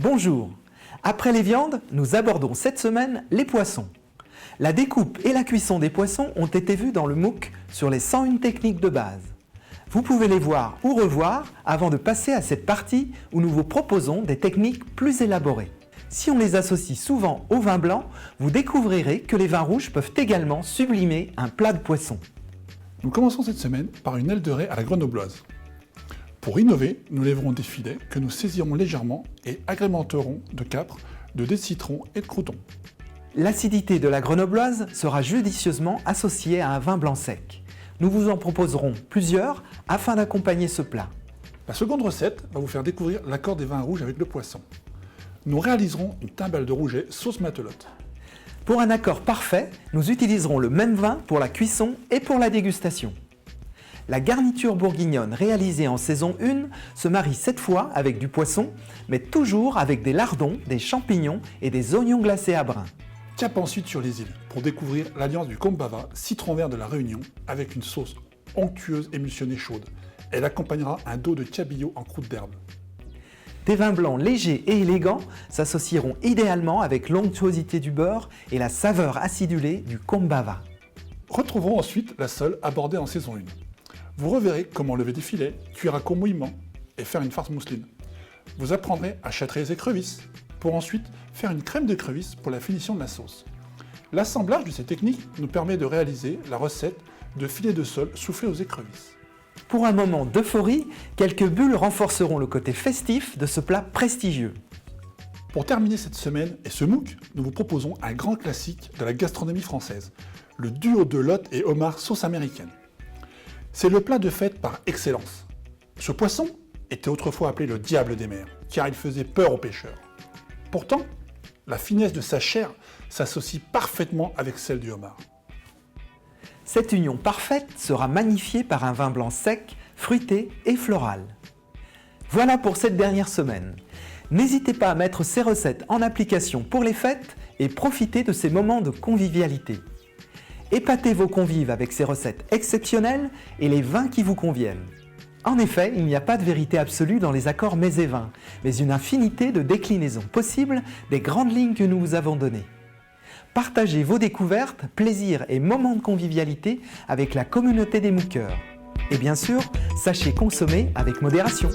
Bonjour. Après les viandes, nous abordons cette semaine les poissons. La découpe et la cuisson des poissons ont été vues dans le MOOC sur les 101 techniques de base. Vous pouvez les voir ou revoir avant de passer à cette partie où nous vous proposons des techniques plus élaborées. Si on les associe souvent au vin blanc, vous découvrirez que les vins rouges peuvent également sublimer un plat de poisson. Nous commençons cette semaine par une aile de raie à la grenobloise. Pour innover, nous lèverons des filets que nous saisirons légèrement et agrémenterons de capre, de dés de citron et de croûtons. L'acidité de la grenobloise sera judicieusement associée à un vin blanc sec. Nous vous en proposerons plusieurs afin d'accompagner ce plat. La seconde recette va vous faire découvrir l'accord des vins rouges avec le poisson. Nous réaliserons une timbale de rouget sauce matelote. Pour un accord parfait, nous utiliserons le même vin pour la cuisson et pour la dégustation. La garniture bourguignonne réalisée en saison 1 se marie cette fois avec du poisson, mais toujours avec des lardons, des champignons et des oignons glacés à brun. Cap ensuite sur les îles pour découvrir l'alliance du kombava, citron vert de la Réunion, avec une sauce onctueuse émulsionnée chaude. Elle accompagnera un dos de cabillaud en croûte d'herbe. Des vins blancs légers et élégants s'associeront idéalement avec l'onctuosité du beurre et la saveur acidulée du kombava. Retrouverons ensuite la sole abordée en saison 1. Vous reverrez comment lever des filets, cuire à court mouillement et faire une farce mousseline. Vous apprendrez à châtrer les écrevisses, pour ensuite faire une crème d'écrevisses pour la finition de la sauce. L'assemblage de ces techniques nous permet de réaliser la recette de filets de sole soufflés aux écrevisses. Pour un moment d'euphorie, quelques bulles renforceront le côté festif de ce plat prestigieux. Pour terminer cette semaine et ce MOOC, nous vous proposons un grand classique de la gastronomie française, le duo de lotte et homard sauce américaine. C'est le plat de fête par excellence. Ce poisson était autrefois appelé le diable des mers, car il faisait peur aux pêcheurs. Pourtant, la finesse de sa chair s'associe parfaitement avec celle du homard. Cette union parfaite sera magnifiée par un vin blanc sec, fruité et floral. Voilà pour cette dernière semaine. N'hésitez pas à mettre ces recettes en application pour les fêtes et profitez de ces moments de convivialité. Épatez vos convives avec ces recettes exceptionnelles et les vins qui vous conviennent. En effet, il n'y a pas de vérité absolue dans les accords mets et vins, mais une infinité de déclinaisons possibles des grandes lignes que nous vous avons données. Partagez vos découvertes, plaisirs et moments de convivialité avec la communauté des mookeurs. Et bien sûr, sachez consommer avec modération.